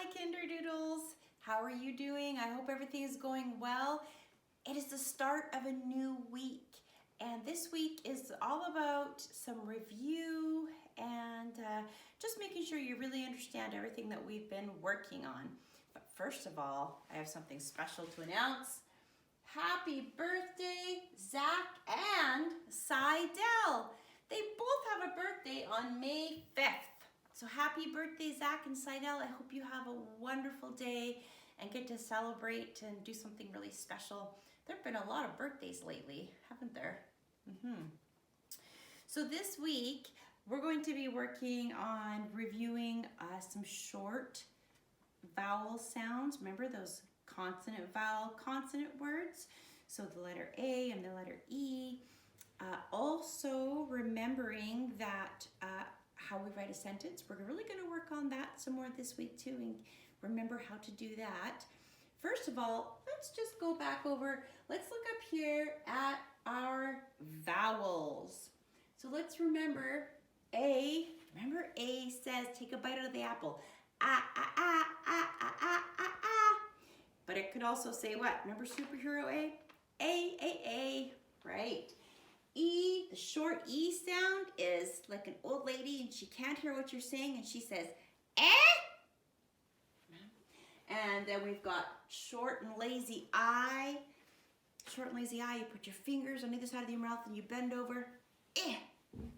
Hi, Kinderdoodles. How are you doing? I hope everything is going well. It is the start of a new week, and this week is all about some review and just making sure you really understand everything that we've been working on. But first of all, I have something special to announce. Happy birthday, Zach and Seidel. They both have a birthday on May 5th. So happy birthday, Zach and Seidel. I hope you have a wonderful day and get to celebrate and do something really special. There have been a lot of birthdays lately, haven't there? So this week, we're going to be working on reviewing some short vowel sounds. Remember those consonant, vowel, consonant words? So the letter A and the letter E. Also remembering that how we write a sentence. We're really going to work on that some more this week too and remember how to do that. First of all, let's just go back over. Let's look up here at our vowels. So let's remember A. Remember A says take a bite out of the apple. Ah, ah, ah, ah, ah, ah, ah, ah. But it could also say what? Remember superhero A? A, right? E, the short E sound is like an old lady and she can't hear what you're saying and she says, eh? And then we've got short and lazy I. Short and lazy I, you put your fingers on either side of your mouth and you bend over, eh,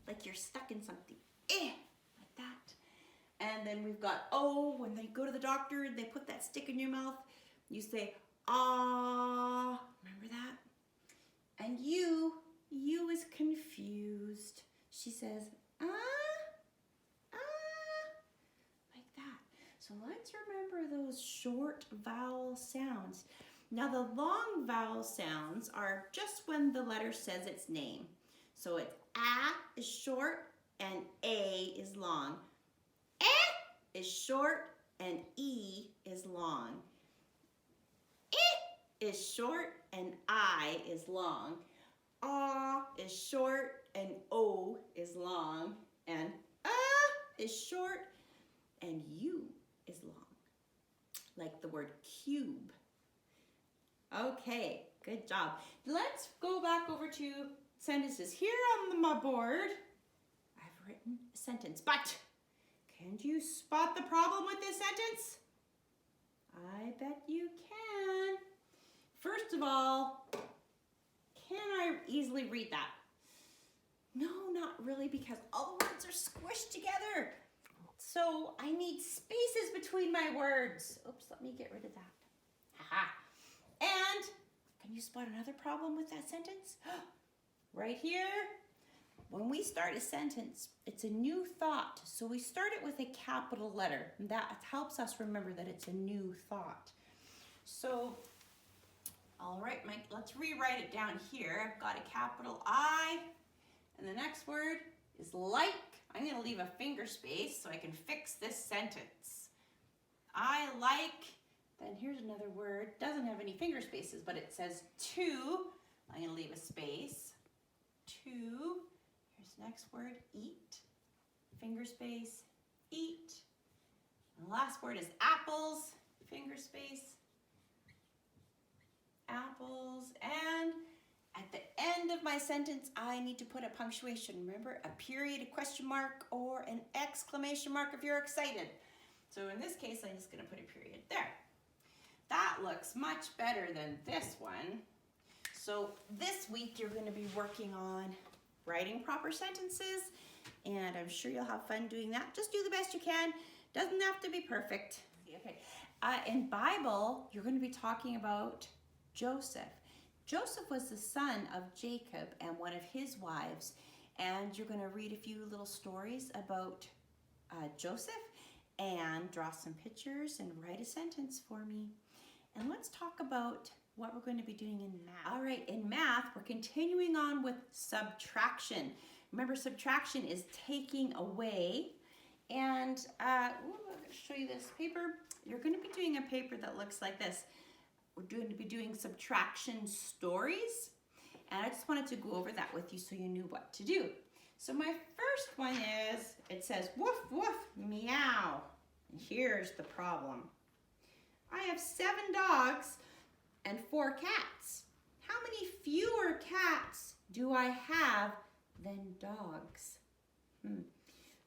like you're stuck in something, eh, like that. And then we've got O, when they go to the doctor and they put that stick in your mouth, you say, ah, remember that? And U is confused. She says, like that. So let's remember those short vowel sounds. Now the long vowel sounds are just when the letter says its name. So it's A is short and A is long. Eh is short and E is long. It is short and I is long. Ah is short and O is long, and is short and U is long, like the word cube. Okay, good job. Let's go back over to sentences. Here on my board, I've written a sentence, but can you spot the problem with this sentence? I bet you can. First of all, can I easily read that? No, not really, because all the words are squished together. So I need spaces between my words. Oops, let me get rid of that. Haha. And can you spot another problem with that sentence? Right here, when we start a sentence, it's a new thought. So we start it with a capital letter. And that helps us remember that it's a new thought. So all right, Mike, let's rewrite it down here. I've got a capital I, and the next word is like. I'm gonna leave a finger space so I can fix this sentence. I like, then here's another word, doesn't have any finger spaces, but it says to. I'm gonna leave a space. To, here's the next word, eat, finger space, eat. And the last word is apples, finger space, apples, and at the end of my sentence, I need to put a punctuation. Remember, a period, a question mark, or an exclamation mark if you're excited. So in this case, I'm just gonna put a period there. That looks much better than this one. So this week, you're gonna be working on writing proper sentences, and I'm sure you'll have fun doing that. Just do the best you can. Doesn't have to be perfect. Okay. In Bible, you're gonna be talking about Joseph. Joseph was the son of Jacob and one of his wives, and you're going to read a few little stories about Joseph and draw some pictures and write a sentence for me. And let's talk about what we're going to be doing in math. All right, in math, we're continuing on with subtraction. Remember, subtraction is taking away, and I'm going to show you this paper. You're going to be doing a paper that looks like this. We're going to be doing subtraction stories, and I just wanted to go over that with you so you knew what to do. So my first one is, it says woof, woof, meow. And here's the problem. I have 7 dogs and 4 cats. How many fewer cats do I have than dogs?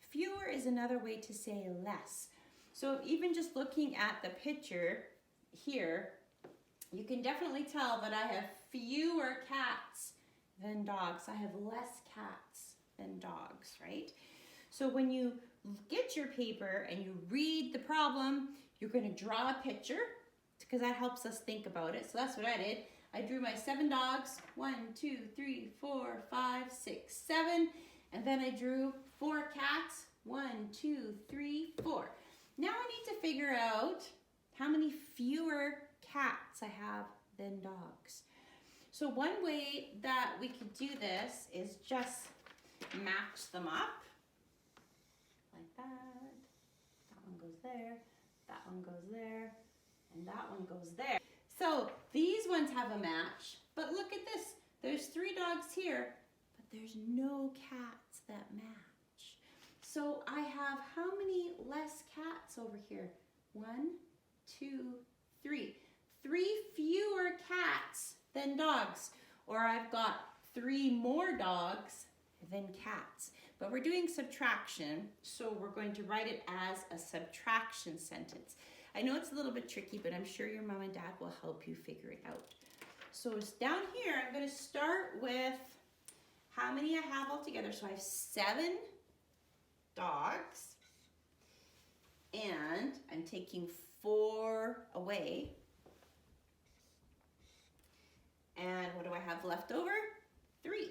Fewer is another way to say less. So even just looking at the picture here, you can definitely tell that I have fewer cats than dogs. I have less cats than dogs, right? So when you get your paper and you read the problem, you're going to draw a picture because that helps us think about it. So that's what I did. I drew my 7 dogs, 1, 2, 3, 4, 5, 6, 7. And then I drew 4 cats, 1, 2, 3, 4. Now I need to figure out how many fewer cats I have than dogs. So one way that we could do this is just match them up like that. That one goes there, that one goes there, and that one goes there. So these ones have a match, but look at this. There's 3 dogs here, but there's no cats that match. So I have how many less cats over here? 1, 2, 3. 3 fewer cats than dogs, or I've got 3 more dogs than cats. But we're doing subtraction, so we're going to write it as a subtraction sentence. I know it's a little bit tricky, but I'm sure your mom and dad will help you figure it out. So it's down here, I'm going to start with how many I have altogether. So I have 7 dogs, and I'm taking 4 away. And what do I have left over? 3.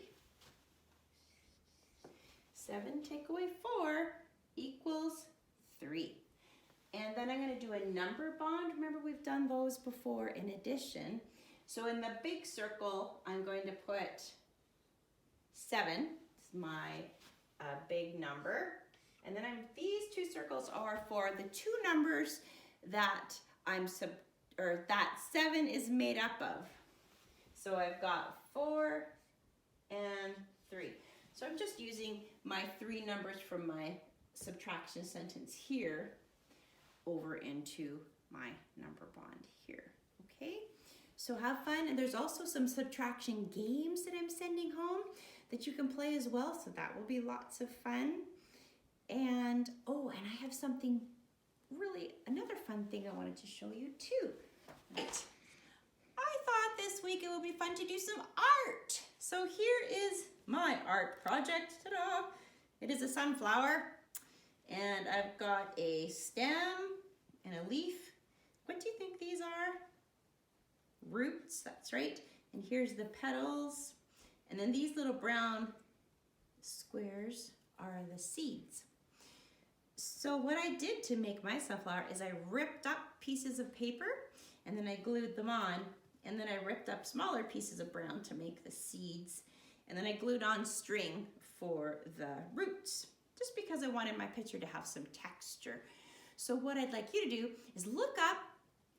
7 take away 4 equals 3. And then I'm going to do a number bond. Remember, we've done those before in addition. So in the big circle, I'm going to put 7. It's my big number. And then these 2 circles are for the 2 numbers that that 7 is made up of. So I've got 4 and 3. So I'm just using my 3 numbers from my subtraction sentence here over into my number bond here, okay? So have fun, and there's also some subtraction games that I'm sending home that you can play as well, so that will be lots of fun. And, oh, and I have something another fun thing I wanted to show you too. Right. I thought this week it would be fun to do some art. So here is my art project, ta-da! It is a sunflower, and I've got a stem and a leaf. What do you think these are? Roots, that's right. And here's the petals. And then these little brown squares are the seeds. So what I did to make my sunflower is I ripped up pieces of paper and then I glued them on, and then I ripped up smaller pieces of brown to make the seeds, and then I glued on string for the roots, just because I wanted my picture to have some texture. So what I'd like you to do is look up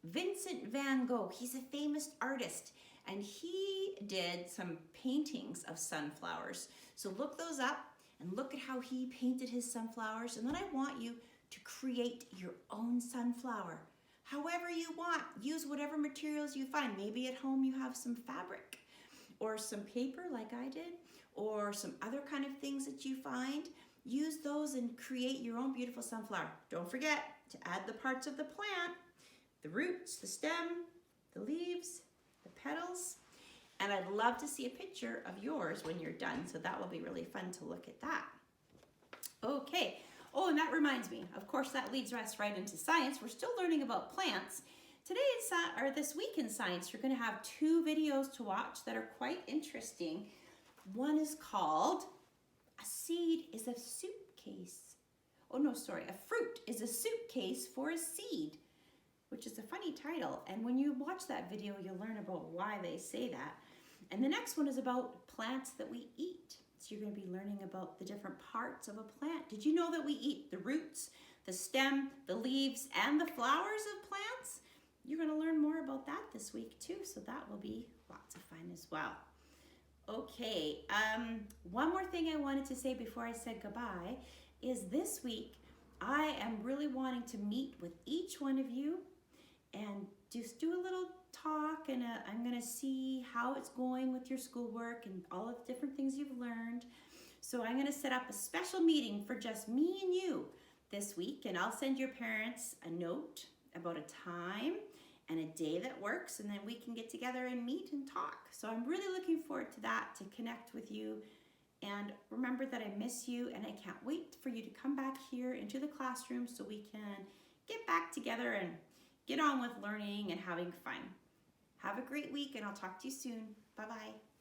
Vincent van Gogh. He's a famous artist, and he did some paintings of sunflowers. So look those up and look at how he painted his sunflowers, and then I want you to create your own sunflower. However you want, use whatever materials you find. Maybe at home you have some fabric or some paper like I did, or some other kind of things that you find. Use those and create your own beautiful sunflower. Don't forget to add the parts of the plant, the roots, the stem, the leaves, the petals. And I'd love to see a picture of yours when you're done, so that will be really fun to look at that. Okay. Oh, and that reminds me, of course, that leads us right into science. We're still learning about plants. Today, or this week in science, you're going to have 2 videos to watch that are quite interesting. One is called A Seed is a Suitcase. Oh, no, sorry. A fruit is a suitcase for a seed, which is a funny title. And when you watch that video, you'll learn about why they say that. And the next one is about plants that we eat. So you're going to be learning about the different parts of a plant. Did you know that we eat the roots, the stem, the leaves, and the flowers of plants? You're going to learn more about that this week too, so that will be lots of fun as well. Okay, one more thing I wanted to say before I said goodbye is this week I am really wanting to meet with each one of you and just do a little talk, and I'm gonna see how it's going with your schoolwork and all of the different things you've learned. So I'm gonna set up a special meeting for just me and you this week, and I'll send your parents a note about a time and a day that works, and then we can get together and meet and talk. So I'm really looking forward to that, to connect with you. And remember that I miss you, and I can't wait for you to come back here into the classroom so we can get back together and get on with learning and having fun. Have a great week, and I'll talk to you soon. Bye-bye.